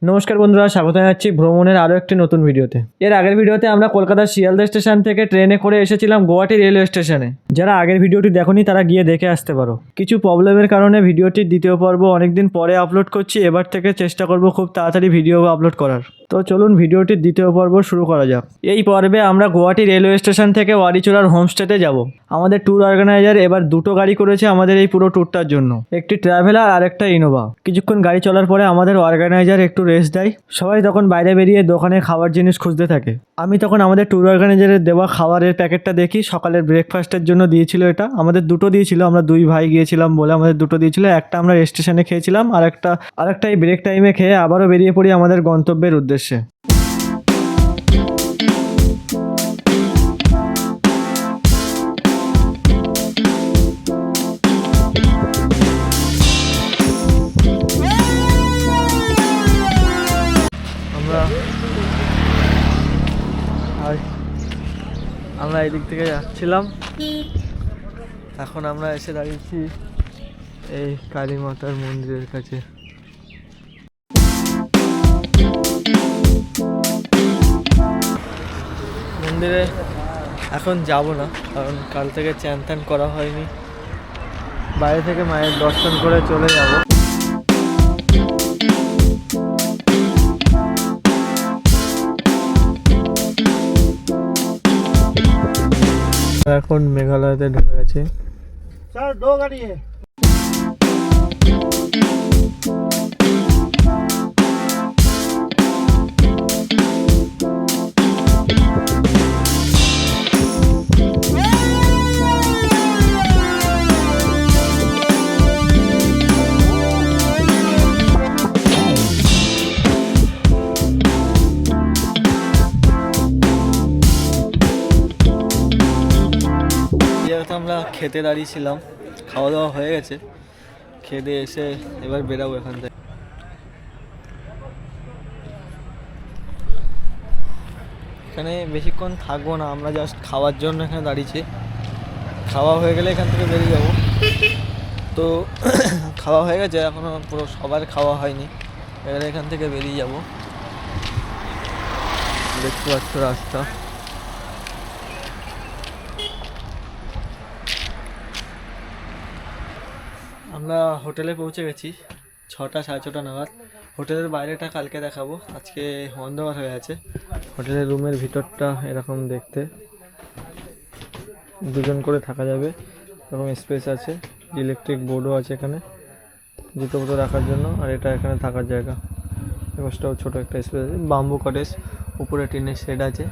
নমস্কার বন্ধুরা, স্বাগত জানাচ্ছি ভ্রমণের আরও একটি নতুন ভিডিওতে। এর আগের ভিডিওতে আমরা কলকাতার শিয়ালদা স্টেশন থেকে ট্রেনে করে এসেছিলাম গুয়াহাটি রেলওয়ে স্টেশনে। যারা আগের ভিডিওটি দেখোনি তারা গিয়ে দেখে আসতে পারো। কিছু প্রবলেমের কারণে ভিডিওটির দ্বিতীয় পর্ব অনেকদিন পরে আপলোড করছি। এবার থেকে চেষ্টা করব খুব তাড়াতাড়ি ভিডিও আপলোড করার। তো চলুন ভিডিওটির দ্বিতীয় পর্ব শুরু করা যাক। এই পর্বে আমরা গুয়াহাটি রেলওয়ে স্টেশন থেকে ওয়ারিচুরার হোমস্টেতে যাব। আমাদের ট্যুর অর্গানাইজার এবার দুটো গাড়ি করেছে আমাদের এই পুরো ট্যুরটার জন্য, একটি ট্রাভেলার আর একটা ইনোভা। কিছুক্ষণ গাড়ি চলার পরে আমাদের অর্গানাইজার একটু রেস্ট দেয়। সবাই তখন বাইরে বেরিয়ে দোকানে খাবার জিনিস খুঁজতে থাকে। আমি তখন আমাদের ট্যুর অর্গানাইজারের দেওয়া খাবারের প্যাকেটটা দেখি। সকালের ব্রেকফাস্টের জন্য দিয়েছিল এটা, আমাদের দুটো দিয়েছিল। আমরা দুই ভাই গিয়েছিলাম বলে আমাদের দুটো দিয়েছিল। একটা আমরা স্টেশনে খেয়েছিলাম, আর একটা এই ব্রেক টাইমে খেয়ে আবারও বেরিয়ে পড়ি আমাদের গন্তব্যের উদ্দেশ্যে। আমরা এই দিক থেকে যাচ্ছিলাম। এখন আমরা এসে দাঁড়িয়েছি এই কালী মাতার মন্দিরের কাছে। মন্দিরে এখন যাব না, কারণ কাল থেকে চ্যান ত্যান করা হয়নি। বাইরে থেকে মায়ের দর্শন করে চলে যাব। এখন মেঘালয়তে ঢুকে গেছে। স্যার দো গাড়ি আমরা খেতে দাঁড়িয়েছিলাম, খাওয়া দাওয়া হয়ে গেছে। খেতে এসে এবার বেরাবো এখান থেকে। এখানে বেশিক্ষণ থাকবো না, আমরা জাস্ট খাওয়ার জন্য এখানে দাঁড়িয়েছি। খাওয়া হয়ে গেলে এখান থেকে বেরিয়ে যাব। তো খাওয়া হয়ে গেছে, এখনও পুরো সবার খাওয়া হয়নি। এবারে এখান থেকে বেরিয়ে যাব। দেখতে পাচ্ছ রাস্তা। আমরা হোটেলে পৌঁছে গেছি 6টা সাড়ে 6টা নাগাদ। হোটেলের বাইরেটা কালকে দেখাবো, আজকে অন্ধকার হয়ে আছে। হোটেলের রুমের ভিতরটা এরকম দেখতে, দুজন করে থাকা যাবে, এরকম স্পেস আছে। ইলেকট্রিক বোর্ডও আছে এখানে জুতো ফুটো রাখার জন্য। আর এটা এখানে থাকার জায়গা। এবারটাও ছোটো একটা স্পেস আছে, বাম্বু কটেজ, উপরে টিনের শেড আছে।